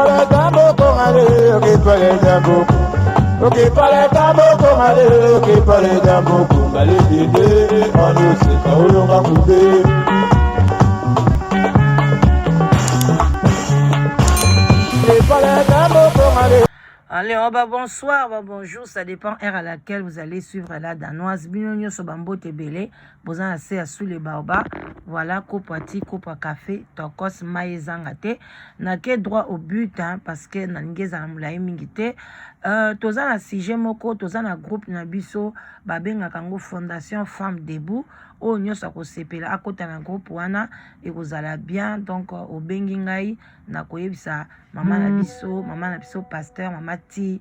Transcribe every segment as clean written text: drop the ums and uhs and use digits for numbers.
parle tambo kongale, qui parle tambo. Ok, parle tambo kongale, qui parle tambo kongale, dede, on nous sait quand on va couper. Qui parle tambo kongale. Allez, bonsoir, bonjour, ça dépend heure à laquelle vous allez suivre la danoise. Binonio Sobambo Tebele, vous en assez sous les baobas. Voilà, kopati, kopa café, tokos, maïzangate. N'a que droit au but, hein, parce que n'angeza na moulaï mingite. Toza na sujet moko, toza na groupe nabiso, babenga kango Fondation Femme Debout. O nyosa ko sepela akota na groupe wana et vous allez bien donc au bengi ngai na koyebisa mama na biso pasteur mama ti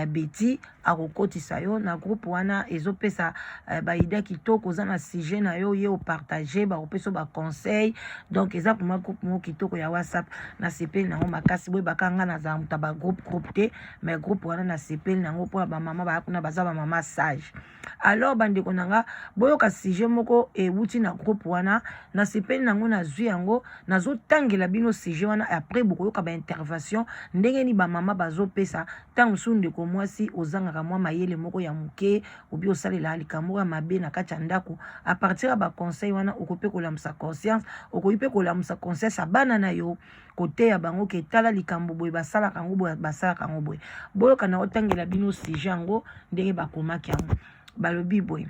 Betty akokotisa yo na groupe wana ezopesa ba idée kitoko za na sujet na yo ye o partager ba opesa ba conseil donc eza pour ma groupe mo kitoko ya WhatsApp na sepeli na makasi boy bakanga na za mutaba groupe te mais groupe wana na sepeli na ngo po ba mama ba kuna baza ba mama sage. Alors bande konanga boyo ka sujet moko e wuti na groupe wana na sepeli nango na zwi yango nazo tangela bino sujet wana après beaucoup yoka ba intervention ndenge ni ba mama bazo pesa tangu sunde ko mwasi ozanga ka mwa mayele moko ya muke obi osalela likambo ya mabe na kati ndako à partir ba conseil wana okope ko lamsa conscience okope ko lamsa conscience abana na yo côté ya bango ke tala likambo boy basala kango boy basala kango boy boyo kana otangela bino sujet yango ndenge bakomaki yango balobi boy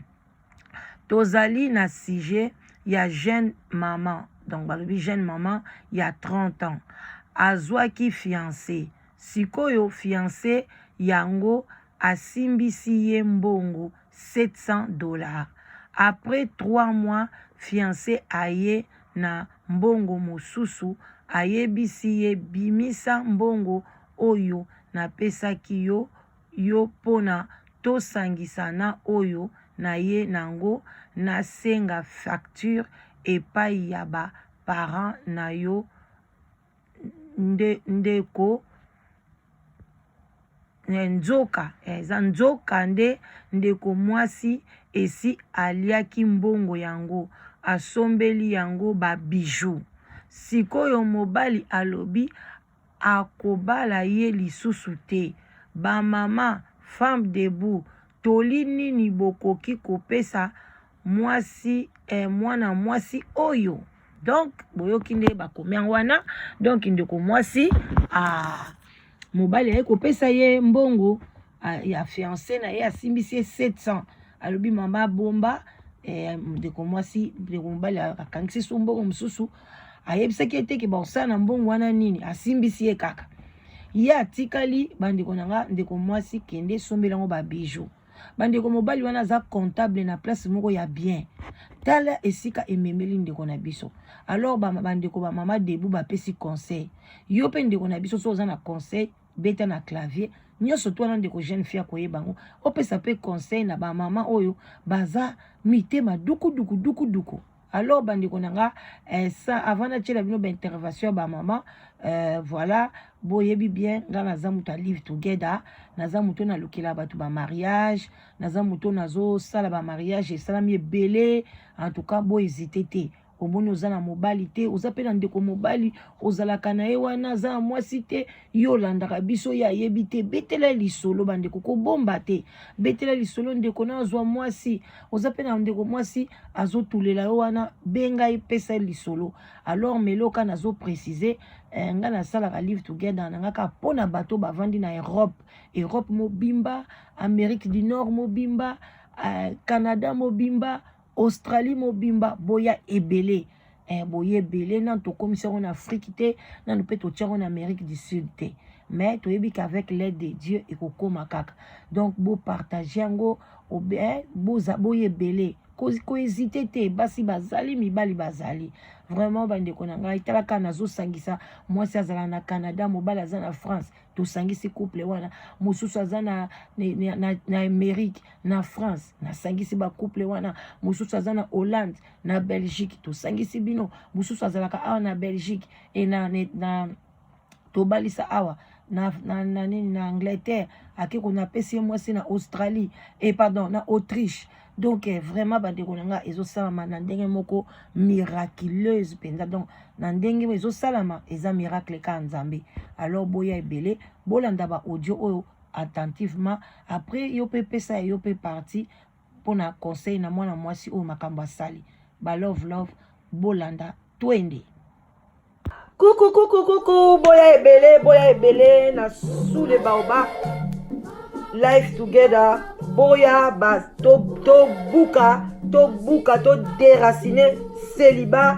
tozali na sujet ya jeune maman donc balobi jeune maman il y a 30 ans azwaki fiancé sikoyo fiancé yango asimbisi ye mbongo $700 après 3 mois fiancé aye na mbongo mosusu ayebisi ye bimisa mbongo oyo napesaki yo pona tosangisa na oyo na ye nango nasenga facture epai ya ba parent na yo ndeko nzoka eza nzoka nde ndeko mwasi esi aliaki mbongo yango asombeli yango ba bijou sikoyo mobali alobi akobala ye lisusu te ba mama Femme Debout toli nini bokoki kopesa mwasi mwana mwasi oyo donc boyoki nde bakomi yango wana donc ndeko mwasi mobali aye kopesa ye mbongo ya fiancé na ye asimbisi ye 700 alobi mama bomba ndeko mwasi ndeko mobali akangisi so mbongo mosusu ayebisaki ete ke baosala na mbongo wana nini asimbisi ye kaka ye atikali bandeko nanga ndeko mwasi kende sombela ngo ba bijou bandeko mobali wana za comptable na place moko ya bien tala esika ememeli ndeko na biso alors bandeko ba mama Debout bapesi conseil yo pe ndeko na biso so za na conseil beta na clavier nyoso to na ndeko jeune fille koyebango opesa pe conseil na ba mama oyo baza mitema duku alors bandeko nanga ça avant na tchela bino ba intervention ba mama voilà boyebi bien nga naza mutu live together naza mutu na lokela batu ba mariage naza mutu nazo sala ba mariage esalami ebele en tout cas boy hésiter te omoni oza na mobali te oza pe na ndeko mobali ozalaka na ye wana aza na mwasi te yo olandaka biso ya yebi te betela lisolo bandeko kobomba te betela lisolo ndeko na azwa mwasi oza pe na ndeko mwasi azotulela yo wana benga epesa lisolo alors meloka nazo préciser nga nasalaka live together nangaka mpona bato bavandi na Europe mobimba Amérique du Nord mobimba Canada mobimba Australie mobimba boya ebele boya ebele nan to commissaire en Afrique te nan pe to tchar en Amérique du Sud te mais to yebi qu'avec l'aide de Dieu et kokoma kaka donc bo partager ngo boya ebele ko hésiter te basi bazali mibali bazali vraiment bandeko na ngai talaka nazo sangisa mwasi azala na Canada mobali aza na France to sangisi couple wana mususu aza na Amérique na France na sangisi ba couple wana mususu aza na Hollande na Belgique to sangisi bino mususu azalaka awa na Belgique et na to balisa awa na Angleterre akiko na pesi mwasi na Australie et pardon na Autriche Donc vraiment bandeko nanga ezosalama na ndenge moko miraculeuse penza. Donc na ndenge ezosalama eza miracle ka nzambe. Alors boya ebele bolanda ba audio oyo attentivement. Après yo pe pesa yo pe parti pour na conseil na mwana mwasi oyo makambo asali. Ba love bolanda twende. Coucou, boya ebele na sous les baobab. Life together, boya bas to buka to déraciner célibat,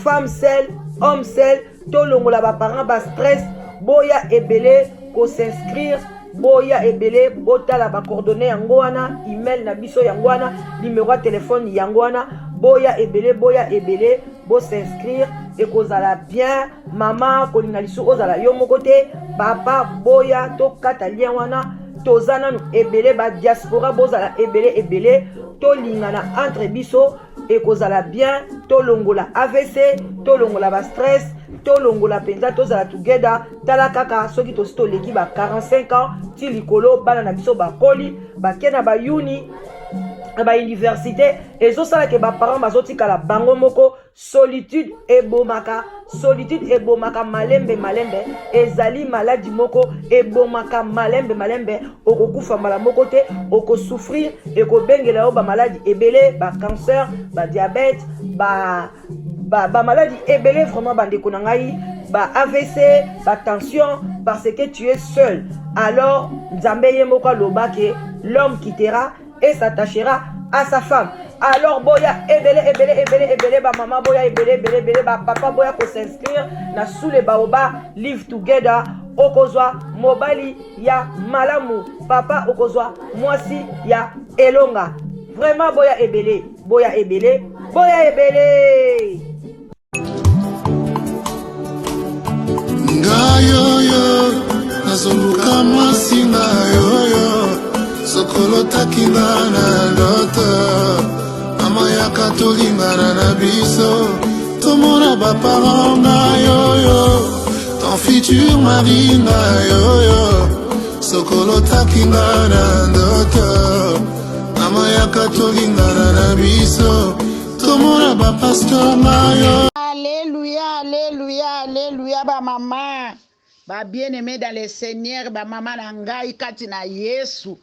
femme seule, homme seul, to longola ba parents ba stress, boya ebele ko s'inscrire, boya ebele botala ba coordonnées yango wana, email na biso yango wana, numéro de téléphone yango wana, boya ebele bo s'inscrire et kozala bien, maman kolinga lisu ozala yo moko te, papa boya to kata lien wana. Tozana nu ebele ba diaspora bozala ebele to lingana entre biso et kozala bien to longola AVC to longola ba stress to longola penza tozala together tala kaka soki to sto leki ba 45 ans ti likolo bana na biso ba koli ba kena ba uni ba université ezosala ke ba parents bazotikala bango moko solitude ebomaka malembe ezali maladie moko ebomaka malembe okokufa mbala moko te okosouffrir ekobengela yo ba maladie ebele ba cancer ba diabète ba maladie ebele vraiment bandeko na ngai ba AVC ba tension parce que tu es seul. Alors nzambe ye moko aloba ke l'homme quittera et s'attachera à sa femme. Alors boya ebele ba maman boya ebele ba papa boya ko s'inscrire na sous les baobab live together okozwa mobali ya malamu papa okozwa mwasi ya elonga. Vraiment boya ebele ngayoyo nazoluka mwasi ngayoyo sokolo takinga na ndoto mama yaka tolingana na biso tomona baparent ngayoyo ton futur mari ngayoyo sokolo takinga na ndoto mama yaka tolingana na biso tomona bapasteur ngayo. Alléluia, ba maman, ba bien-aimé dans le Seigneur, ba maman na ngai kati na Yesu.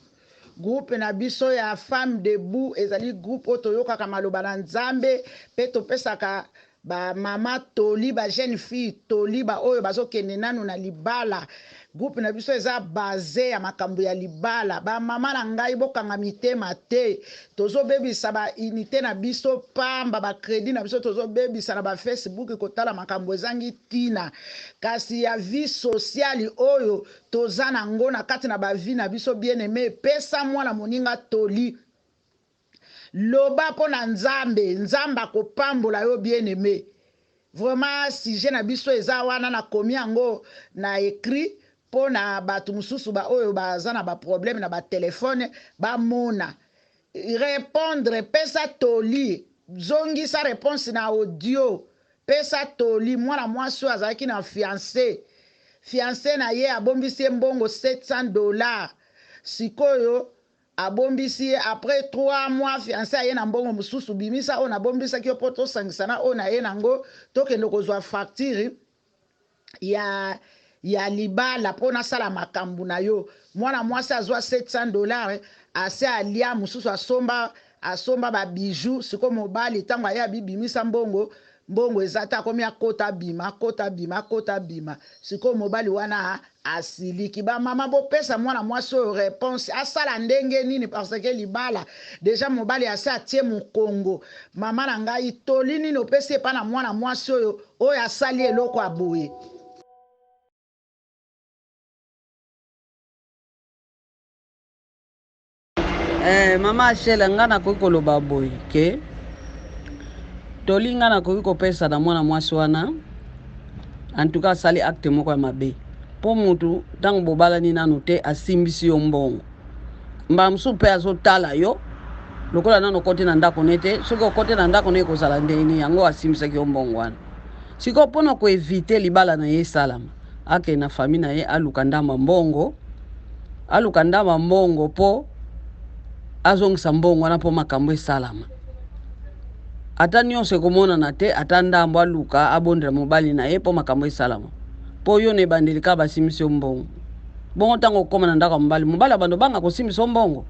Groupe na biso ya femme debout ezali groupe otoyoka ka maloba na Nzambe pe topesaka ba mama toli ba jeune fille toli ba oyo bazokende nanu na libala. Groupe na biso eza basé ya makambo ya libala. Ba mama na ngai bokanga mitema te. Tozo bebisa ba unité na biso pamba ba crédit na biso tozo bebisa na ba Facebook kotala makambo ezangi tina. Kasi ya vie sociale oyo tozana ngona kati na ba vie na biso bien-aimé pesa mwana moninga toli. Loba pona Nzambe akopambola yo bien-aimé. Vraiment sujet na biso eza wana na komi yango na écrit pona batu mususu ba oyo bazana ba problème na ba téléphone ba mona répondre pesa toli zongi sa réponse na audio pesa toli mwana mwasi azalaki na fiancé na ye abombisi mbongo $700 sikoyo abombisi après 3 mois fiancé ye na mbongo mususu bimisa ona bombisa ki poto sangisana ona ye nango tokende kozwa facture ya libala pona sala makambu na yo mwana mwasi azwa $700 ase alia mususu asomba ba bijoux siko mobali tango ya bibimisa mbongo ezata komi akota bima siko mobali wana asiliki ba mama bo pesa mwana mwasi oyo réponse asala ndenge nini parce que libala déjà mobali ase atie mokongo mama na ngai toli nini opesi epa na mwana mwasi oyo asali eloko aboye. Mama Ashela nga nakoki koloba boye ke toli nga nakoki kopesa na mwana mwasi wana en tout cas asali acte moko ya mabe po mutu ntango bobalani nanu te asimbisi yo mbongo mba mosusu mpe azotala yo lokola nano kote na ndako ne te soki okote na ndako ne ekozala ndeni yango asimbisaki yo mbongo wana sikoyo mpona koevite libala na ye esalama ake na fami na ye aluka ndamba mbongo po azongisa mbongo wana mpo makambo esalama. Ata nyonso ekomonana te, ata ndambo aluka abondela mobali na ye mpo makambo esalama. Po yo na ebandeli kaka basimisi yo mbongo. Bongo ntango okoma na ndako ya mobali abando banga kosimisa yo mbongo.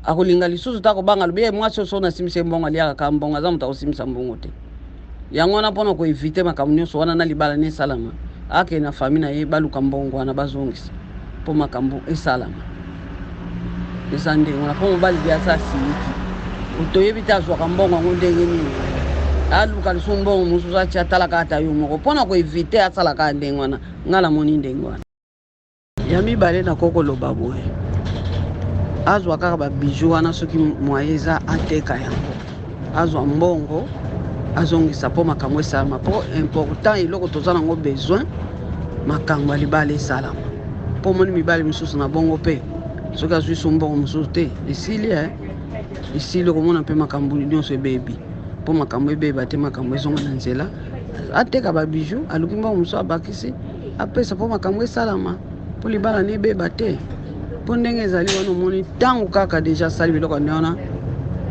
Akolinga lisusu ta kobanga alobi ye mwasi oyo so nasimisa ye mbongo aliaka kaka mbongo aza moto akosimisa mbongo te. Yango wana mpona koevite makambo nyonso wana na libala ne esalama, akende na fami na ye baluka mbongo wana bazongisa mpo makambo esalama. Eza ndenge wana mpo mobali bia asa asiliki. Otoyebi te azwaka mbongo yango ndenge nini. Aluka lisusu mbongo mosusu atia atalaka ata yo moko mpona koevite asalaka ndenge wana. Nga namoni ndenge wana. Ya mibale na kokoloba boye. Azwa kaka babiju wana soki mwaye eza ateka yango. Azwa mbongo azongisa mpo makambo esalama mpo important eloko toza nango besoin makambo ya libala esalama. Mpo moni mibali mosusu na bongo mpe soki azwi so mbongo mosusu te esili komona mpe makambo nyonso ebebi mpo makambo ebeba te, makambo ezonga na nzela. Ateka babiju aluki mbongo mosusu abakisi apesa mpo makambo esalama mpo libala ne ebeba te. Mpo ndenge ezali wana omoni ntango kaka deja asali biloko nde wana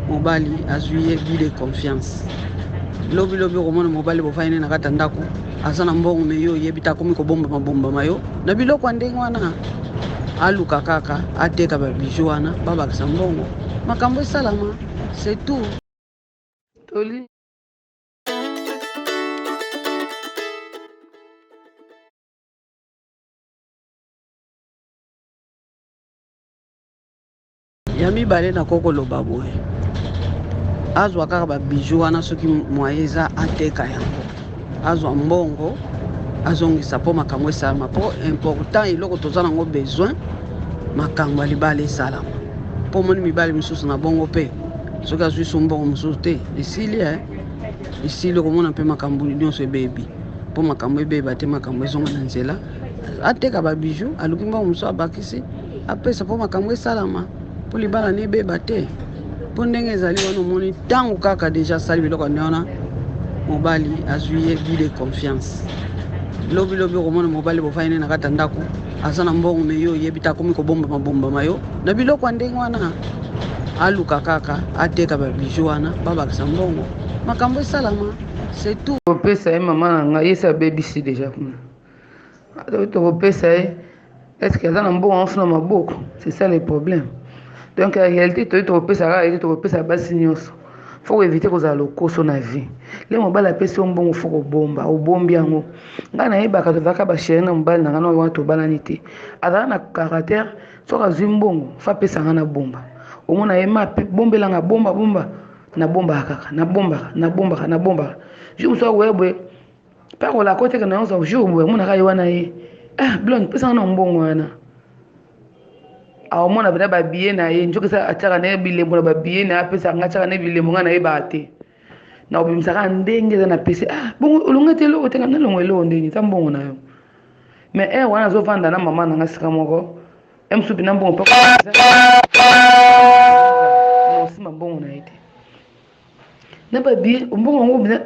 mobali azwi ye bu de confiance. Lobi okomona mobali bofai ne na kati ya ndako aza na mbongo me yo oyebi te akomi kobombama yo na biloko ya ndenge wana. Aluka kaka ateka babiju wana babakisa mbongo makambo esalama, c'est tout. Toli ya mibale na kokoloba boye. Azwa kaka babiju wana soki mwaye eza ateka yango. Azwa mbongo azongisa mpo makambo esalama mpo important eloko toza nango besoin makambo ya libala esalama. Mpo moni mibali mosusu na bongo mpe soki azwi so mbongo mosusu te esili komona mpe makambo nyonso ebebi mpo makambo ebeba te, makambo ezonga na nzela. Ateka babiju aluki mbongo mosusu abakisi apesa mpo makambo esalama mpo libala ne ebeba te. Mpo ndenge ezali wana omoni ntango kaka deja asali biloko nde wana mobali azwi ye bu de confiance. Lobi okomona mobali bofai ne na kati ya ndako aza na mbongo me yo oyebi te akomi kobombama yo na biloko ya ndenge wana. Aluka kaka ateka babiju wana babakisa mbongo makambo esalama, c'est tout. Tokopesa ye mama na ngai yesi abebisi deja kuna. Tokopesa ye eske aza na mbongo afuna maboko, c'est ça le problème. Donc en réalité tokopesa kaka ye tokopesa basi nyonso. Faut éviter kozala lokoso na vie. Le mobali apesi yo mbongo faut kobomba obombi yango. Ngai nayebaka tozalaka basheri na mobali na ngai na wana tobalani te. Azala na caractère soki azwi mbongo fa apesa ngai na bomba. Omona ye ma bombelanga bomba na bomba kaka na bomba. Je me sois webwe pa kola kote kana yo jour boye mona kai wana ye. Blonde pesa na mbongo wana. Aomona bana ba biye na ye njoka sa ataka na bilembo na ba biye na apesa ngachaka na bilembo ngana ye bate. Na obimisaka ndenge za na pesa bongo olongete lo otenga na longo elo ndeni tambongo na yo. Mais wana zo vanda na mama na ngasika moko. Msupi na mbongo pa ko. No sima mbongo na ite. Na ba biye mbongo ngo bina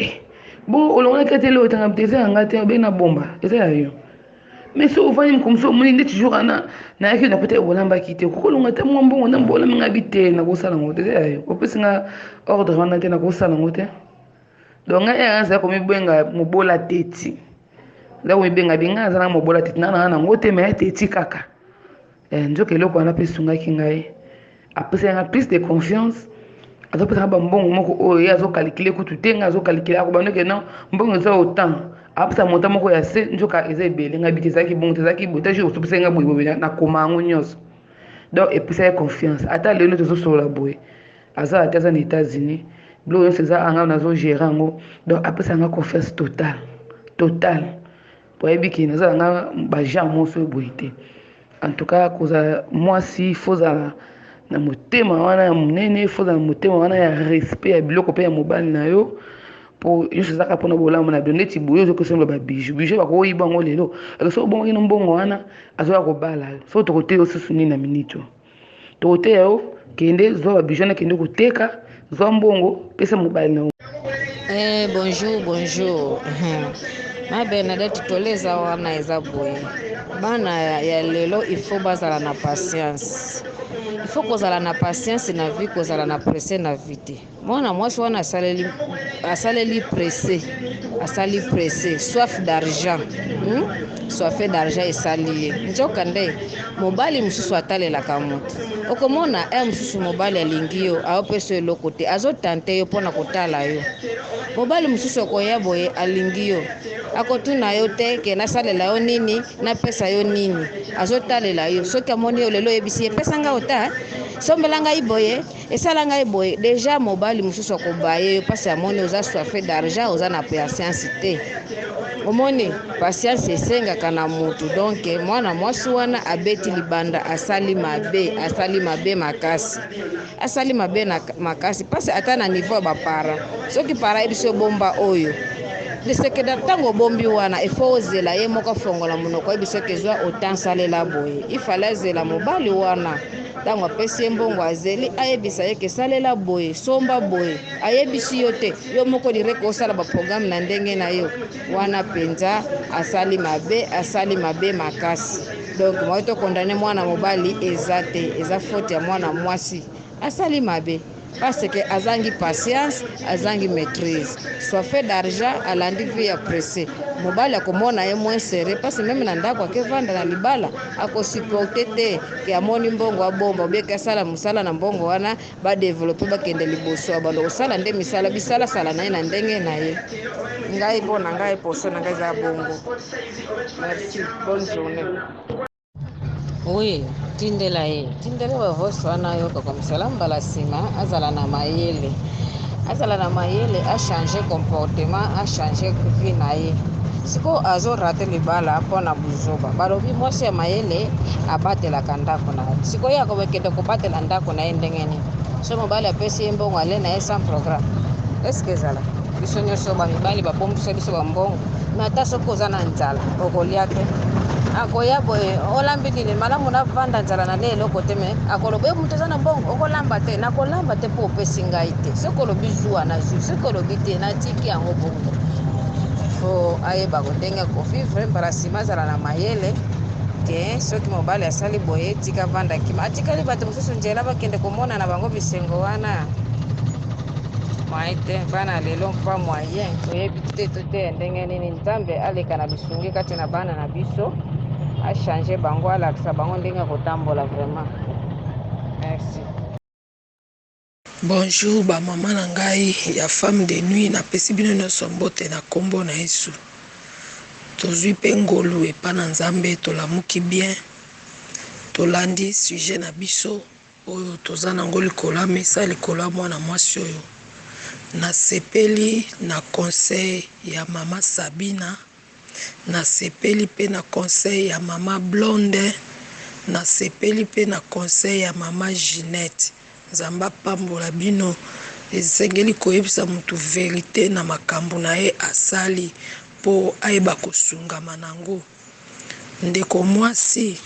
bongo olongete lo otenga mteza ngate be na bomba. Eza yo. Mais si vous avez comme ça, vous avez toujours un an, vous peut-être vous l'avez quitté. Vous avez un bon bon, vous avez habité, vous avez un hôtel. Vous avez un ordre, vous avez un hôtel. Donc, il y a un comme vous avez la tête. Là où vous avez un la tête, un hôtel, mais tête kaka. Et nous avons un peu de kingaï. Après, il y a plus de confiance. Après, il y a un bon moment, il y a un calculé, tout est, il y a un calculé, il y a un bon autant. Apsa monta moko ya se njoka eza ebele nga bitezaki bon tezaki botaji osopesa nga boye na komango nyonso. Donc et puis ça confiance ata lelo tozo sola boye aza ataza na États-Unis blo yo seza anga nazo gérer ngo donc après ça nga confiance total pour ebiki naza nga ba gens moso boité en tout cas koza moi si foza na motema wana ya munene foza na motema wana ya respect ya biloko pe ya mobali na yo pour je sais pas pour nous là on a donné ti bouyo que c'est le bijou ba ko yiba ngo lelo so bon ngino mbongo wana azoya ko bala so to kote aussi suni na minito to kote yo kende zo ba bijou na kende ko teka zo mbongo pesa mobile na Bonjour. Ma Bernadette toleza wana eza boye. Bana ya lelo il faut bazala na patience. Il faut kozala na patience na vie, kozala na pressé na vite. Mwana mwasi wana asaleli pressé, asali pressé, soif d'argent. Soif d'argent esali ye. Njoka nde mobali mususu atalelaka moto. Okomona mususu mobali alingi yo, aopesa eloko te, azotante yo mpona kotala yo. Mobali mususu okoya boye alingi yo, akotuna yo te ke nasalela yo nini, napesa yo nini, azotalela yo. Soki amoni yo lelo yebisi epesa nga ota, sombela ngai boye, esala ngai boye. Deja mobali mususu akobaye yo pasi amoni oza soif d'argent, oza na patience te. Omoni patience esengaka na mutu. Donc mwana mwasi wana abeti libanda, asali mabe makasi. Asali mabe makasi pasi ata na niveau ya bapara. Soki para ebiso bomba oyo desekeda ntango bombi wana efo ozela ye moko fongola monoko ebiso kezwa otansalela boye. Ifala azela mobali wana ntango apesi ye mbongo azeli ayebisa ye kesalela boye, somba boye, ayebisi yo te, yo moko direct osala baprogramme na ndenge na yo wana penza asali mabe makasi. Donc moi to condamner mwana mobali eza te, eza faute ya mwana mwasi asali mabe parce que azangi patience, azangi maîtrise. Soit fait d'argent alandi vie ya pressé. Mobali akomona ye moins serré parce que même na ndako akevanda na libala akosupporter te ke amoni mbongo abomba obeka sala musala na mbongo wana ba développer bakende liboso abando kosala nde misala bisala sala na ye na ndenge na ye. Ngai bona ngai poso na ngai za bongo. Merci, bonne journée. Oui, tindela bavosi wana yoka kwa msalamba la sima azala na mayele a comportement, a changé vie na ye. Siko azo rate libala mpona buzoba balobi mwasi ya mayele abatelaka ndako na ye. Siko ye akobekende kobatela ndako na ye ndenge nini? So mobali apesi ye mbongo ale na ye sans programme. Eske ezala biso nyonso bamibali babombisa biso bambongo me ata soki oza na nzala okolia te. Akoya boye olambi nini malamu na vanda nzala na le eloko te me akoloba mutu aza na mbongo okolamba te, nakolamba te mpo opesi ngai te. Soki olobi zuwa na zu, soki olobi te natiki yango bongo. Fo ayeba ndenge akofivre mbala nsima azala na mayele ke soki mobali asali boye tika vanda kima atikali bato mosusu nzela bakende komona na bango bisengo wana maite bana lelo mpa moyen toyebi te tote ndenge nini nzambe aleka na bisungi kati na bana na biso a changer bango alakisa bango ndenge kotambola vraiment. Merci. Bonjour ba mama na ngai ya femme de nuit na pesi bino nyonso mbote na kombo na Yesu. Tozwi pe ngolu epa na nzambe tolamuki bien. Tolandi sujet na biso oyo toza nango likolo mesa likolo mwana mwasi oyo. Na sepeli na conseil ya mama Sabina, na sepeli pe na conseil ya mama Blonde, na sepeli pe na conseil ya mama Ginette. Nzamba pambola bino ezengeli koyebisa mutu verite na makambo na ye asali po ayeba kosungama nango. Ndeko mwasi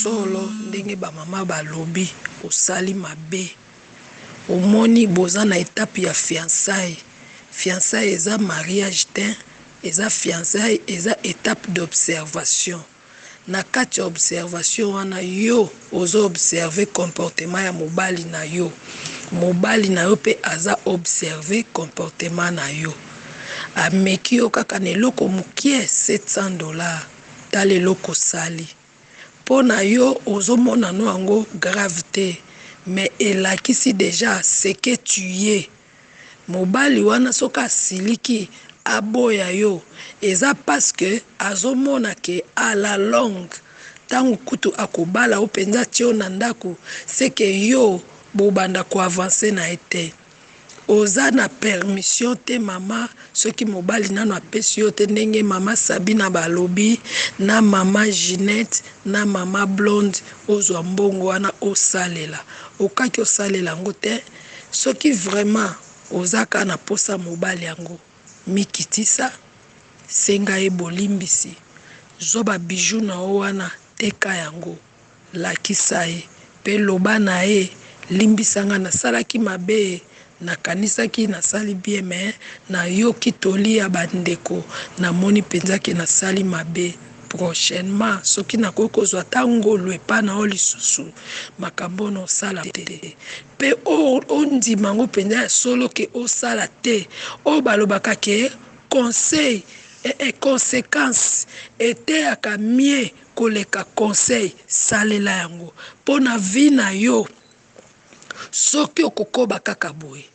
solo ndenge ba mama balobi osali mabe. Omoni boza na étape ya fiançailles. Fiançailles eza mariage te, eza fiançailles eza étape d'observation. Na kati observation wana yo ozo observer comportement ya mobali na yo. Mobali na yo pe aza observer comportement na yo. Ameki yo kaka na eloko mukie $700 tala eloko sali. Po na yo ozomona no yango grave te. Mais elakisi déjà ce que tu es. Mobali wana soka siliki aboya yo. Eza parce que azomona ke à la longue tangu kutu akobala openza tio na ndako c'est que yo bobanda ko avancer na ete. Oza na permission te mama soki mobali nano apesi yo te ndenge mama Sabina balobi na mama Ginette na mama Blonde ozwa mbongo wana osalela. Okaki osalela ngo te soki vraiment ozaka na posa mobali yango mikitisa senga ye bolimbisi zoba bijou na wana teka yango lakisa ye pe loba na ye limbisanga na salaki mabe na kanisaki na sali bien mais na yoki toli ya bandeko na moni penzaki na sali mabe prochainement soki nakoki kozwa tangolo epa na yo lisusu makambo na osala te mpe ondima yango mpenza ya solo ke osala te oyo balobaka ke conseil conséquence eteyaka mie koleka conseil salela yango mpo na vi na yo soki okokoba kaka boye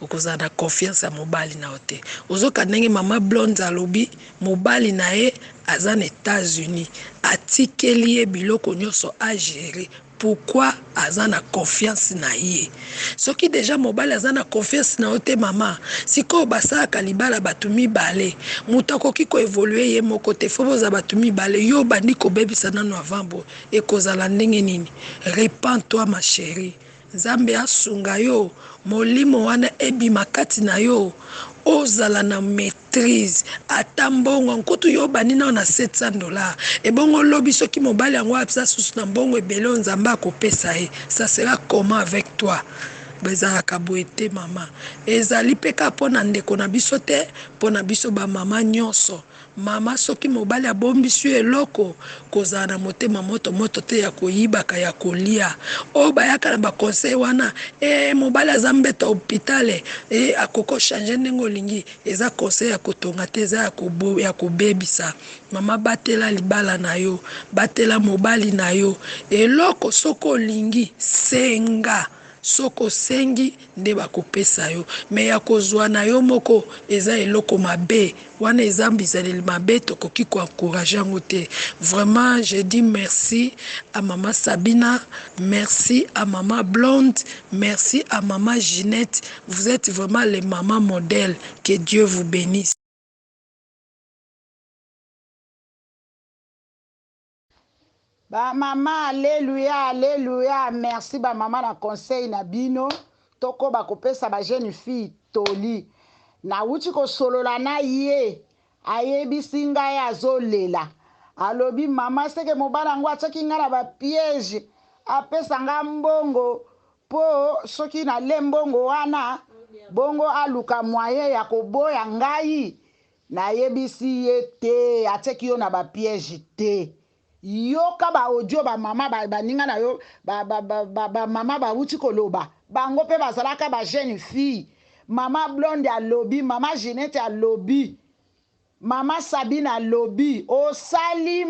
okozala na confiance ya mobali na yo te ozoka ndenge mama blonde alobi mobali na ye aza na États-Unis atikeli ye biloko nyonso agere pourquoi aza na confiance na ye soki deja mobali aza na confiance na yo te mama sikoyo basalaka libala bato mibale moto akoki koevolue ye moko te fo boza bato mibale yo bandi kobebisa nano avant bo ekozala ndenge nini repens toi ma chérie nzambe asunga yo molimo wana ebima kati na yo ozala na maîtrise ata mbongo nkutu yo bani nao na $700 ebongo lobi soki mobali yango apesa susu na mbongo ebele nzambe akopesa ye ça sera comment avec toi bezalaka boye te mama ezali mpe kaka mpo na ndeko na biso te mpo na biso bamama nyonso mama soki mobali abombisi yo eloko kozala na motema moto te ya koyibaka ya kolia oyo bayaka na baconseil wana mobali aza mbeta hôpitale akoko change ndenge olingi eza conseil ya kotonga te eza ya kobebisa mama batela libala na yo batela mobali na yo eloko soko olingi senga soko sengi nde bakopesa yo me ya kozwa na yo moko eza eloko mabe wana eza mbizaleli mabe tokoki koencourage yango te vraiment je dis merci à maman Sabina, merci à maman Blonde, merci à maman Ginette, vous êtes vraiment les mamans modèles, que Dieu vous bénisse. Ba mama alléluia alléluia merci ba mama na conseil na bino toko ba kopesa ba jeune fille toli na wuti ko solola na ye ayebisi ngai azolela alobi mama seke mobala ngo ataki ngala ba piège apesa nga mbongo po soki na lembongo wana bongo aluka moyen ya koboya ngai na yebisi ye te ateki yo na ba piège te yoka ba audio ba mama ba ninga na yo ba mama ba wuti koloba bango pe bazalaka ba jeune fille mama Blonde a lobby mama Ginette a lobby mama Sabine a lobby osali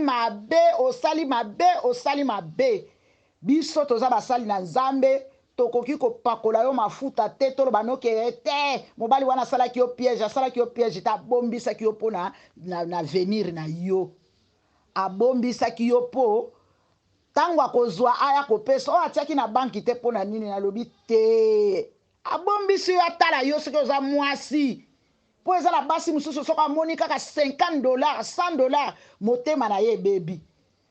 mabe biso toza basali na Nzambe tokoki kopakola yo mafuta te toloba noke te mobali wana asalaki yo piège ta bombisaki yo pona na venir na yo abombisaki yo po tango akozwa aya kopesa oyo atiaki na banki te mpo na nini nalobi te abombisi yo atala yo soki oza mwasi mpo eza na basi mosusu soki amoni kaka $50 $100 motema na ye ebebi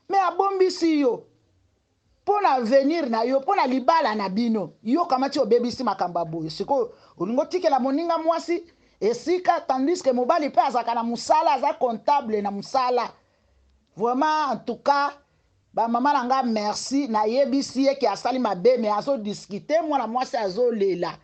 me abombisi yo mpo na venir na yo mpo na libala na bino yo kamati obebisi makambo ya boye sikoyo olingo tikela moninga mwasi esika tandis ke mobali mpe azalaka na mosala aza comptable na mosala vraiment en tout cas ba mama nanga merci na yebisi ye ki asali mabe me azo discuter mwana mwasi azolela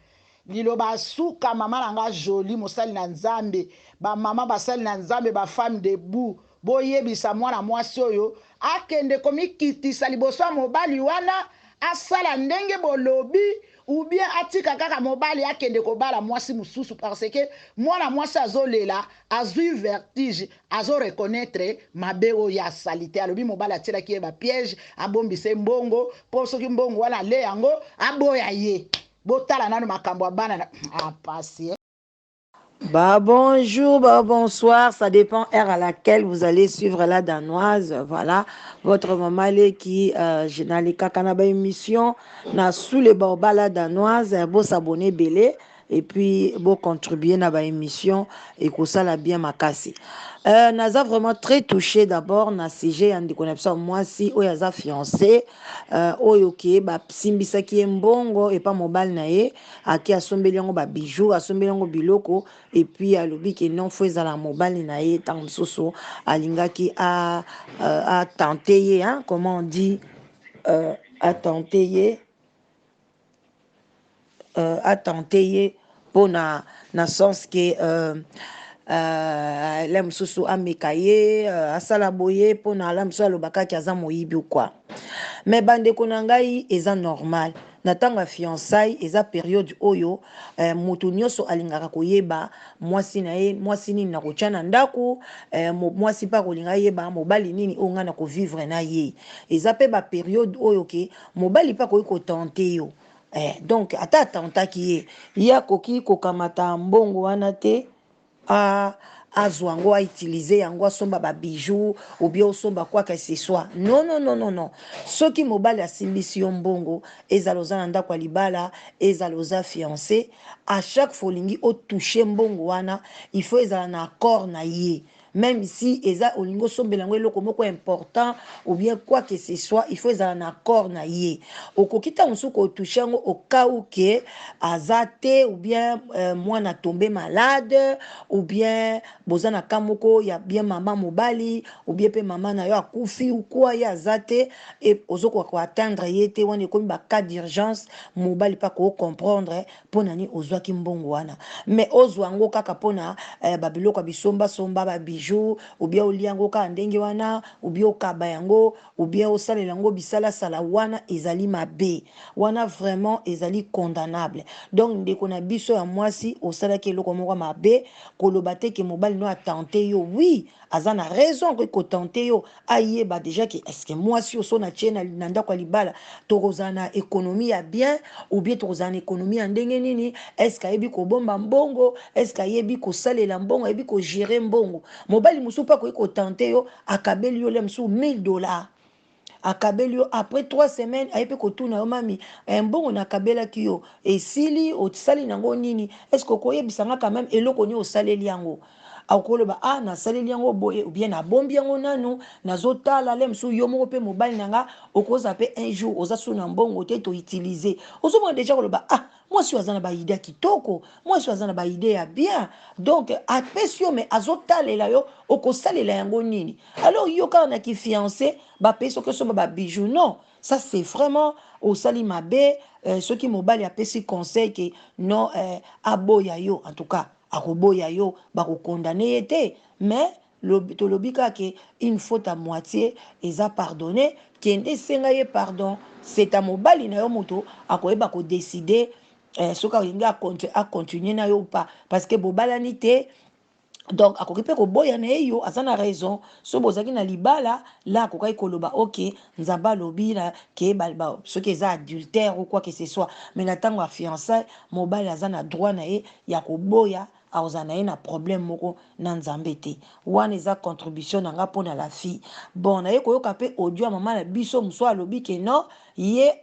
liloba suka mama nanga joli mosali na Nzambe ba mama basali na Nzambe ba femme debout boyebisa mwana mwasi oyo akende komikitisa liboso ya mobali wana asala ndenge bolobi ou bien atika kaka mobali akende kobala mwasi mususu parce que mwana mwasi azolela azui vertige azo reconnaître mabe oyo asalite alobi mobali atielaki ye ba piège abombise mbongo po soki mbongo wana le yango aboya ye botala nano makambo ya bana pasi Bah bonjour, bah bonsoir, ça dépend heure à laquelle vous allez suivre la danoise. Voilà, votre maman qui je kanaba émission na sous les borba la danoise, beau s'abonner belé et puis beau contribuer na ba émission et que ça la bien makasi. Naza vraiment très touché d'abord na sujet en déconnexion moi si oyaza fiancé oyo ki ba simbisa ki mbongo et pas mobile na ye aki asombeli yango ba bijoux asombeli yango biloko et puis alobi ki non faut ezala mobile na ye tant mosusu alingaki a tenter ye hein comment on dit a tenter ye pour na sens que la mosusu ameka ye asala boye mpona ala mosusu alobakaki aza moyibi quoi. Mais bandeko na ngai eza normal na ntango ya fiançailles eza période oyo moto nyonso alingaka koyeba mwasi na ye mwasi nini na kotya na ndako mwasi mpe akolinga yeba mobali nini oyo ngai na kovivre na ye eza mpe bapériode oyo ke mobali mpe akoki kotante yo donc ata atantaki ye ye akoki kokamata mbongo wana te azwa yango autilize yango asomba babijou ou bien osomba quoi que ce soit. Non, non, non, non, non. Soki mobali asimbisi yo mbongo ezala oza na ndako ya libala ezala oza fiancé à chaque fois olingi otouche mbongo wana il faut ezala na accord na ye. Même si eza olingo sombela ngo eloko moko important ou bien quoi que ce soit il faut ezala na accord na ye. Okokita mosusu kotouche yango au cas où ke azate ou bien mwana tombe malade ou bien boza na kamoko ya bien mama mobali ou bien pe mama na yo akufi ou quoi ya azate et ozoko ko atteindre yete wana ekomi ba cas d'urgence mobali pa ko comprendre pona ni ozwaki mbongo wana mais ozwa ngo kaka pona babiloko bisomba somba ba bijou ou bien oliango ka ndenge wana ou bien okaba yango ou bien osalela yango bisala sala wana ezali mabe wana vraiment ezali condamnable. Donc ndeko na biso ya mwasi osalaki eloko moko mabe koloba te ke mobali no atente yo oui aza na raison ko tente yo ayeba déjà que est-ce que mwasi oso na tie na ndako ya libala tokozala na économie ya bien ou bien tokozala na économie ya ndenge nini est-ce que ayebi kobomba mbongo est-ce que ayebi kosalela mbongo ayebi kogere mbongo mobali mosusu mpe akoki kotente yo akabeli yo le mosusu $1000 akabeli yo après 3 semaines ayebi kotuna yo mami mbongo nakabelaki yo esili osali nango nini est-ce que okoyebisanga quand même eloko nini osaleli yango akoloba nasaleli yango boye ou bien nabombi yango nanu nazotala le mosusu yo moko mpe mobali nanga okoza mpe un jour oza su na mbongo te toutilize ozomona déjà koloba mwasi oyo aza na baide ya kitoko mwasi oyo aza na baide ya bien donc apesi yo me azotalela yo okosalela yango nini alors yo kaka na kifiancé bapesi okosomba babijou non ça c'est vraiment osali mabe soki mobali apesi conseil ke non aboya yo en tout cas akoboya yo bakokondane ye te mais tolobi kaka une faute à moitié eza pardonné kende esenga ye pardon c'est à mobali na yo moto akoyeba kodécide soki alingi akontinue na yo pa parce que bobalani te donc akoki mpe koboya na ye yo aza na raison so bozalaki na libala la akokaki koloba ok nzambe alobi ke soki eza adultère ou quoi que ce soit mais na ntango ya fiançailles mobali aza na droit na ye ya koboya akozala na ye na problème moko na nzambe te wana eza contribution na nga mpona la fille bon naye koyoka mpe audio ya mama na biso mosusu alobi ke non ye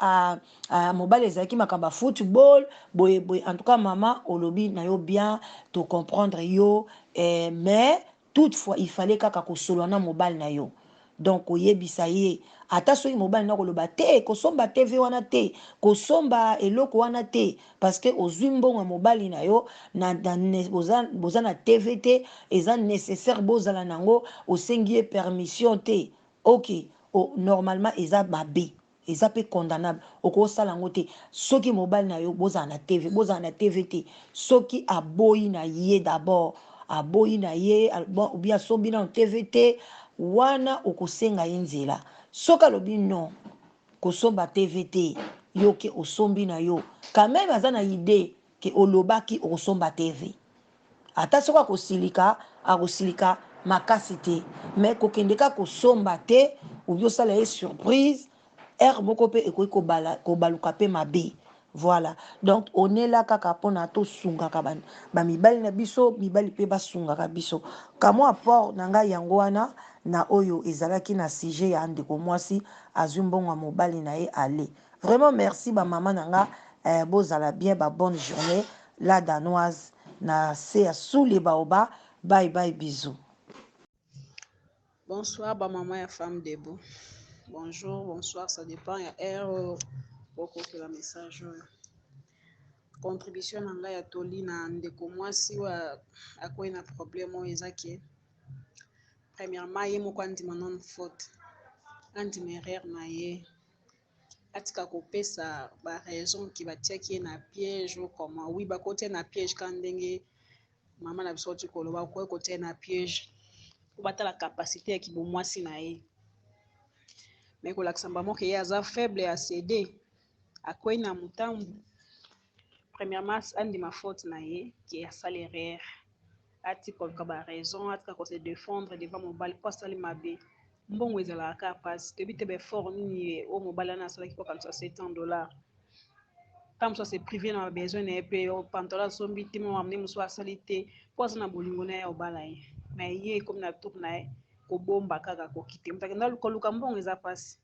mobali ezalaki makambo ya football boye en tout cas mama olobi na yo bien to comprendre yo mais toutefois il fallait kaka kosolola na mobali na yo donc oyebisa ye ata soki mobali na koloba te kosomba tv wana te kosomba eloko wana te parce que ozwi mbongo ya mobali na yo boza na tv te eza nécessaire bozala nango osengi ye permission te ok normalement eza mabe eza mpe condamnable okosala yango te soki mobali na yo bozala na tv te soki aboyi na ye d'abord aboyi na ye ou bien asombi na tv te wana okosenga ye nzela soki alobi non kosomba tv te yo ke osombi na yo quand même aza na idée ke olobaki okosomba tv ata soki akosilika makasi te mais kokende ka kosomba te ou bien osala ye surprise ere moko mpe ekoki kobaluka mpe mabe voilà donc on est là kaka mpona tosungaka bamibali na biso mibali mpe basungaka biso kamo apport na ngai yango wana na oyo ezalaki na sujet ya ndeko mwasi azwi mbongo ya mobali na ye ale vraiment merci bamama na nga bozala bien bonne journée la danoise na se ya sule baoba bye bye bisous. Bonsoir maman et femme debout. Bonjour, bonsoir, ça dépend ya heure beaucoup que la message contribution na ya toli na ndeko mwasi wa akoyi na problème oyo ezaki premièrement ye moko andima non faute andima erreur na ye atika kopesa ba raison ki batiaki ye na piège comment oui bakotia na piège ka ndenge mama na biso oti koloba koki kotia na piège po batala capacité ya kibomwasi na ye me kolakisa bango ke ye aza faible ya cede akwei na motambu. Premièrement andima faute na ye ke asala erreur atika koluka baraison atika kose défendre devant mobali mpo asali mabe mbongo ezalaka kaka mpasi toyebi te baeffort nini oyo mobali wana asalaki po kanisa $700 ta mosu ase privé na babesoin na ye mpe pantalon asombi te mo amene mosu asali te mpo aza na bolingo na ye obala ye me ye ekomi na tour na ye kobomba kaka koki te moto akenda koluka mbongo eza mpasi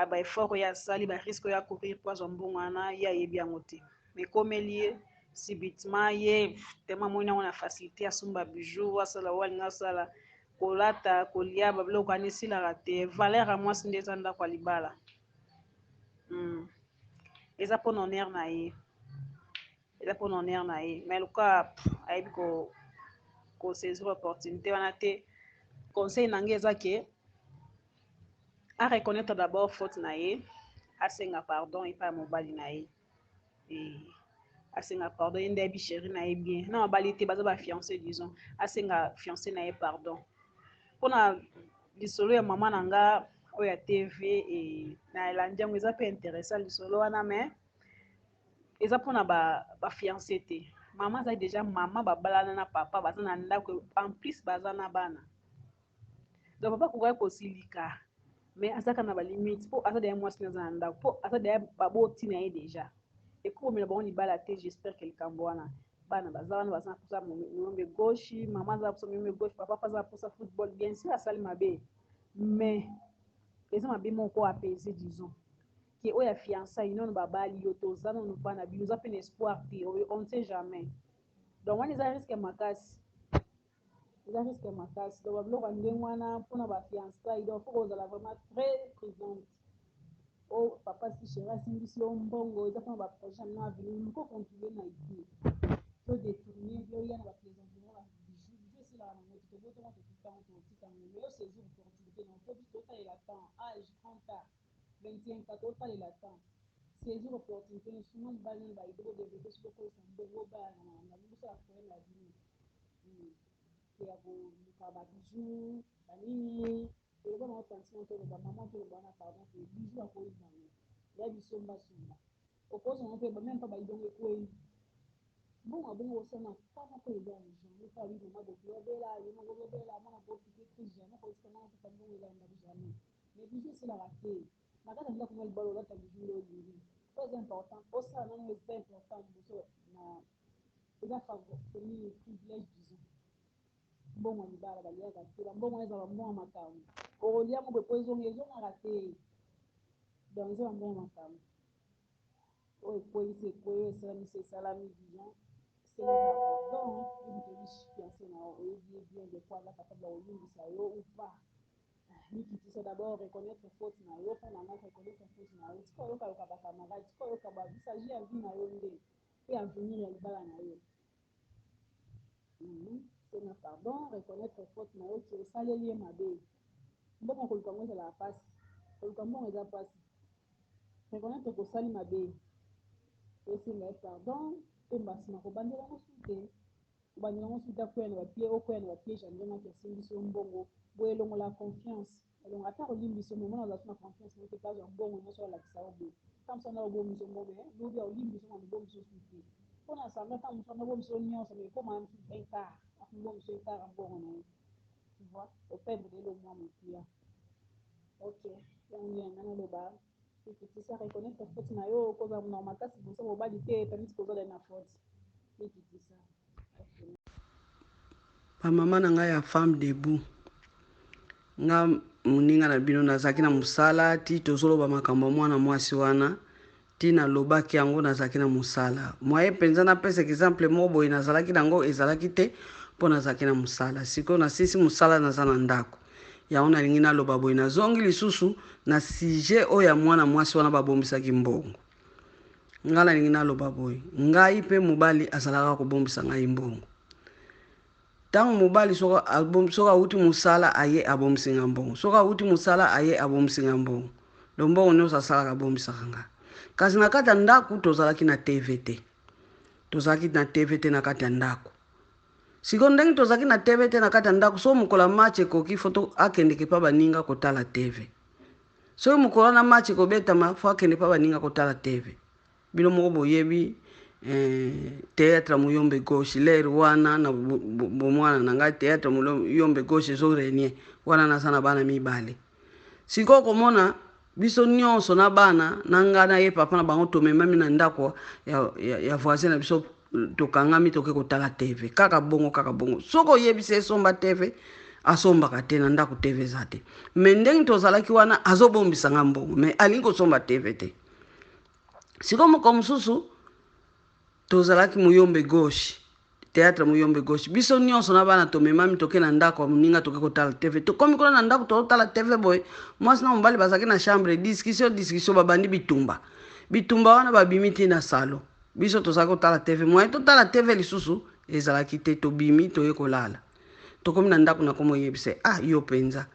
baeffort oyo asali barisque oyo akourir mpo azwa mbongo wana ye ayebi yango te me ekomeli ye subitement ye tema amoni yango na facilité asomba bijou asala oyo alingi asala kolata kolia babiloko wana esilaka te valeur ya mwasi nde eza ndako ya libala eza mpo na honneur na ye eza mpo na honneur na ye me luka ayebi kosaisir opportunité wana te. Conseil na ngai eza ke a reconnaître d'abord faute na ye asenga pardon epai ya mobali na ye asenga pardon ye nde ayebi chéri na ye bien na mobali te baza bafiancé disons asenga fiancé na ye pardon mpona lisolo ya mama na nga oyo ya tv na elandi yango eza mpe intéressant lisolo wana me eza mpona bafiancé te mama azali déjà mama babalana na papa baza na ndako en plus baza na bana donc papa kokoki kosilika mais azalaka na balimite mpo aza deya mwasi naza na ndako mpo aza deya baboti na ye déjà ekomela bango libala te. J'espère ke likambo wana bana baza wana baza na posa molombe gauche mama aza na posa molombe gauche papa mpe aza na posa football bien sûr asali mabe mais eza mabe moko apaisé disons ke oyo ya fiançai nono babali yo toza nono bana bino oza mpe na espoir te on ne sait jamais donc wana eza risque makasi donc babiloko ya ndenge wana mpona bafiançai donc fo kozala vraiment très présente o papa si chéri asimbisi yo mbongo eza mpona baprojet amina avenir luko contribue na idée to détourner yoya na baprésentema babiju esilaka nango tobotongo totikango totikango mais yo saisir opportunité na po biso totalela temps age 30 ans 21 ans totalela temps saisir opportunité souvent mobali nani baide bodéveloppe soki okolisa mbongo obala na liboso ya problème ya bino ya koluka babiju banini eloba nango sentiment toloba mama toloba wana pardon ke biju akoyeba yango ya bisombasomba okosa nango mpe bameme mpa baidongo ekwei mbongo abongo osana pa moko eza argent epa bi mama boki obela yongo obela mwana bokike te jamais kotika mwana kuta mbongo eza ndako jamais mais biju esilaka te na kati ya ndako na libala olata biju nde olingi très important osala nano eza important liboso na eza favori privilège disons mbongo ya libala baliaka te bambongo eza bambongo makambo okolia moko epo ezongaka te donc eza bambongo makambo oyo ekweyisi ekweyi esalamisi esalami disons senga pardon ebitobishi fiancé na oyebi bien des fois aza capable ya kolimbisa yo ou pas mikitisa d'abord reconnaître faute na yo mpo na nga reconnaître faute na yo tika oyoka yoka bacamarade tika oyoka bavisagi ya vie na yo nde mpe avenir ya libala na yo senga pardon reconnaître faute na yo ki osaleli ye mabe mbongo koluka ngo ezalaka mpasi koluka mbongo eza mpasi reconnaître kosali mabe esenga ye pardon mpe mbasima kobandela ngo su te kobandela ngo su te akwea na bapie okwea na bapiege ya ndenge ati asimbisi yo mbongo boye elongola confiance elongo ata kolimbisa mo mona ozalaki na confiance na te kazwa mbongo nyonso olakisa yo boye ta mosu anda obomiso mbongo lobi ya olimbiso na obomiso su te mpona sanga ta mosu anda obomiso nyonso mais ekoma ekart akobomiso ekart ya mbongo na ye tu vois opendre elo mwa motuya ok yango nde yanga naloba ekitisa reconnaître faute na yo kozala na makasi boso mobali te tamisi kozala na faute ekitisa bamama na ngai ya femme debout nga moninga na bino nazalaki na mosala ti tozoloba makambo ya mwana mwasi wana ti nalobaki yango nazalaki na mosala mwaye mpenza napesa exemple moko boye nazalaki nango ezalaki te mpo nazalaki na mosala sikoyo nasisi mosala naza na ndako yango nalingi naloba boye nazongi lisusu na sujet oyo ya mwana mwasi wana babombisaki mbongo ngai nalingi naloba boye ngai mpe mobali azalaka kobombisa ngai mbongo ntango mobali soki awuti mosala aye abombisinga mbongo soki awuti mosala aye abombisinga mbongo lo mbongo nyonso asalaka abombisaka ngai kasi na kati ya ndako tozalaki na tv te na kati ya ndako siko ndenge tozaki na TV te na kati ya ndako so mokolo match ekoki foto akendeke pa baninga kotala TV so mokolo na match ekobetama fo akende pa baninga kotala TV bino moko boyebi théâtre Muyombe Gauche lere wana na bomwana na ngai théâtre Muyombe Gauche zo renie wana nasana bana mibale siko komona biso nyonso na bana na ngana ye papa na bango tomemami na ndako ya voisin na biso tokangami toke kotala TV kaka bongo soko yebise esomba TV asombaka te na ndako TV za te me ndenge tozalaki wana azobombisa nga mbongo me alingi kosomba TV te siko moko mosusu tozalaki Muyombe Gauche théâtre Muyombe Gauche biso nyonso na bana tomemami toke na ndako moninga toke kotala TV tokomi kola na ndako totala TV boy mwasi na mobali bazaki na chambre discussion babandi bitumba wana babimi ti na salo biso tozalaki kotala TV mwa totala TV lisusu ezalaki te tobimi toye kolala tokomi na ndako na komo yebise yo penza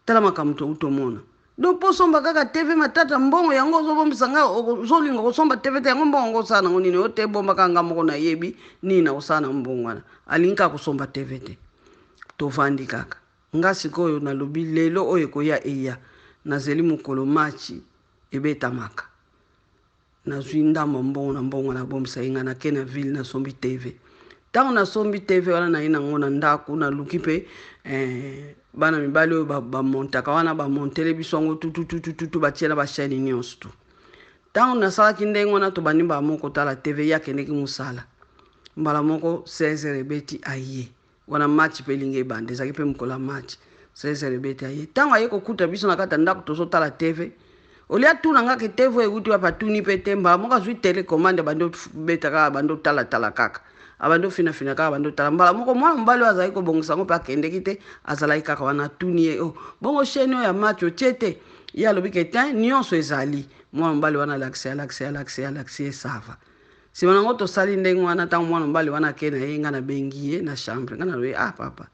tala makambo utomona donc po somba kaka TV matata mbongo yango zobombisa nga zolinga kosomba TV te yango mbongo osana ngo nini ote bomba kanga moko na yebi nina osana mbongo wana alinka kosomba TV te tovandi kaka nga sikoyo nalobi lelo oyo koya eya nazeli mokolo machi ebetamaka nazwi ndambo mbongo na mbongo na bombisa inga na kena ville na sombi TV tango na sombi TV wana na ina ngona ndaku na luki pe bana mibali oyo bamontaka wana bamontele biso yango tututututu batiela bachaine nyonso tu tango nasalaki ndenge wana tobandi mbala moko tala TV yakendeki mosala mbala moko 16 ebeti aye wana match mpe elingi ebanda ezalaki mpe mokolo ya match 16 ebeti aye tango aye kokuta biso na kati ya ndako tozotala TV olia tuna ngaki TV ekuti wapatuni mpe te mbala moko azwi telecommande bando beta kaka bando tala kaka abando fina kaka bando tala mbala moko mwana mobali azalaki kobongisa ngo mpe akendeki te azalaki kaka wana tuni ye bongo chaine oyo ya match otie te ye alobi ke te nyonso ezali mwana mobali wana alaksi esava nsima nango tosali ndenge wana ntango mwana mobali wana ake na ye nga na bengi ye na chambre nga nalobi papa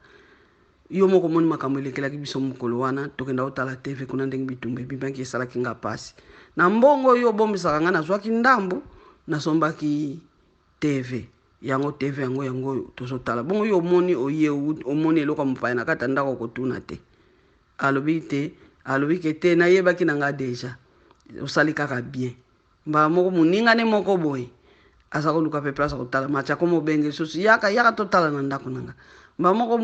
yo moko moni makambo elekelaki biso mokolo wana tokenda otala TV kuna ndenge bitumba ebimaki esalaki nga pasi na mbongo oyo obombisaka nga nazwaki ndambo nasombaki TV yango TV yango tozotala bongo yo omoni oye omoni eloko mopaya na kati ya ndako kotuna te alobi ke te nayebaki na nga deja osali kaka bien mbala moko moninga ne moko boye aza koluka mpe place kotala match ako mobenge lisusu yaka totala na ndako nanga mbala moko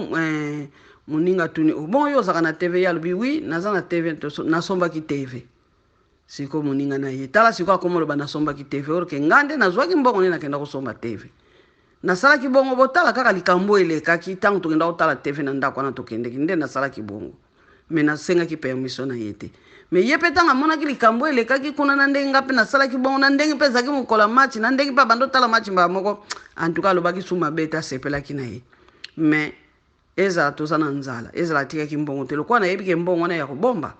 moninga tuni bongo yo ozalaka na TV ye alobi wi naza na TV nasombaki TV siko moninga na ye tala siko akomoloba nasombaki TV orke ngande nazwaki mbongo ne nakenda kosomba TV nasalaki bongo botala kaka likambo elekaki ntango tokenda kotala TV na ndako wana tokendeki nde nasalaki bongo me nasengaki permission na ye te me ye mpe ntango amonaki likambo elekaki kuna na ndenge nga mpe nasalaki bongo na ndenge mpe ezalaki mokola match na ndenge mpe bando tala match mbala moko antuka alobaki su mabe te asepelaki na ye me ezala toza na nzala ezala atikaki mbongo te lokola nayebi ke mbongo wana ya kobomba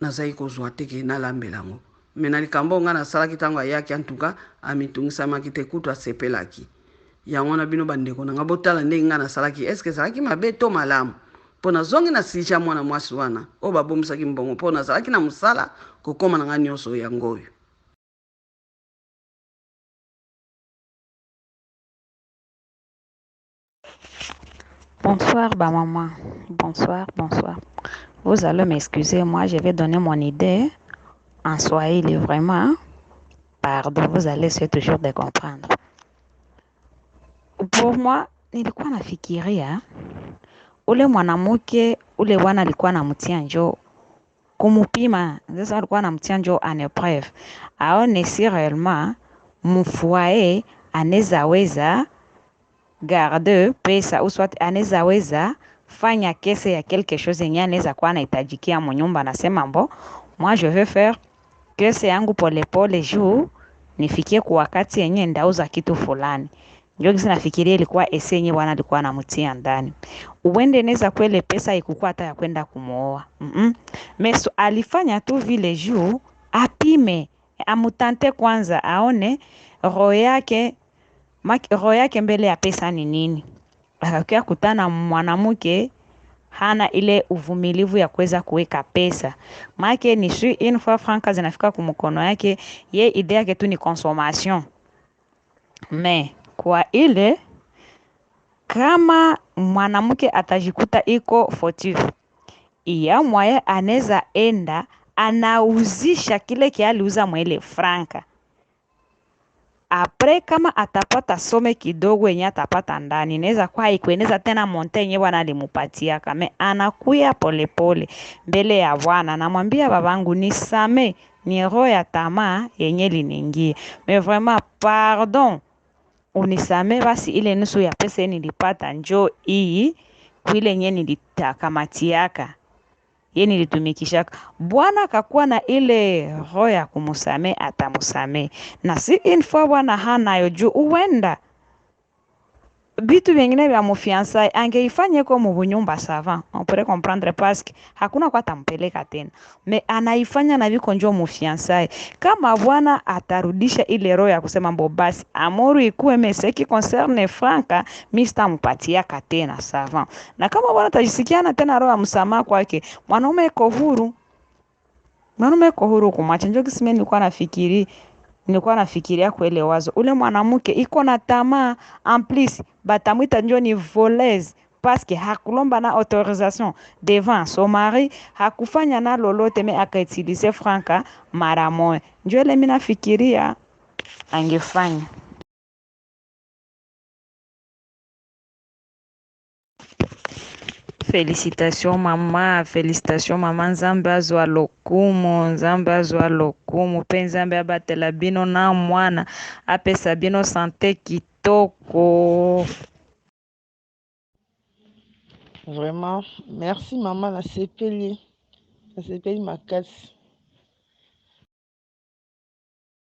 nazali kozwa te ke nalambela yango me na likambo nga nasalaki ntango ayaki antuka amitungisamaki te kutu asepelaki yango na bino bandeko nanga botala ndenge nga nasalaki eske ezalaki mabe to malamu mpo nazongi na sija mwana mwasi wana oyo babomisaki mbongo mpo nazalaki na mosala kokóma na nga nyonso yango oyo. Bonsoir, maman. Bonsoir. Vous allez m'excuser, moi je vais donner mon idée en Swahili, vraiment. Pardon, vous allez essayer toujours de comprendre. Pour moi, nilikuwa nafikiria ule mwanamke ule wana alikuwa anamtia njoo kumupima, sasa alikuwa anamtia njoo en épreuve, aone si réellement mfoyer anaweza weza garde pesa ou soit anaweza weza fanya kese ya quelque chose yenye anaweza kuwa anahitajikia mnyumba. Nasema mbo, moi je veux faire kese yangu polepole juu nifikie kwa wakati yenye ndauza kitu fulani. Ndio kisa nafikiria ilikuwa esenye bwana alikuwa anamtia ndani. Uende neza kwele pesa ikukua hata ya kwenda kumuoa. Meso alifanya tu vile juu apime, amutante kwanza aone roho yake mbele ya pesa ni nini. Akakia kutana mwanamke hana ile uvumilivu ya kuweza kuweka pesa. Maana ni sui une fois franca zinafika kumkono yake, ye idea yake tu ni consommation. Mais kwa ile kama mwanamke atajikuta iko fautif, iya mwaye anaweza enda anauzisha kile kialiuza mwele franka. Apre kama atapata some kidogo yenye atapata ndani, inaweza kwa ikueneza tena monte yenye bwana alimupatia kama anakuya polepole mbele ya bwana, namwambia babangu nisame, ni roho ya tamaa yenye liningie, mais vraiment pardon, unisame basi, ile nusu ya pesa nilipata njo hii kuile yenye nilitakamatiaka ye nilitumikishaka. Bwana akakuwa na ile roho ya kumusame, atamusame. Na si info bwana hanayo juu uwenda bitu vingine vya mufiansai angeifanye kwa mubunyumba sava, on pourrait comprendre parce que hakuna kwa tampeleka tena, me anaifanya na viko njo mufiansai. Kama bwana atarudisha ile roho ya kusema mbo basi amoru ikuwe meseki concerne franka mista mpatiaka tena sava, na kama bwana tajisikiana tena roho ya msamaha kwake, mwanaume iko huru, mwanaume iko huru kumwacha. Njo kisime nilikuwa nafikiria kwele wazo, ule mwanamke iko na tamaa en plus batamwita njo ni voleuse parce que hakulomba na autorisation devant son mari, hakufanya na lolote me akautilize franka mara moja. Njo ile mimi nafikiria angefanya. Félicitations mama, nzambe azwa lokumu, pe nzambe abatela bino na mwana, apesa bino sante kitoko. Vraiment, merci maman, nasepeli makasi.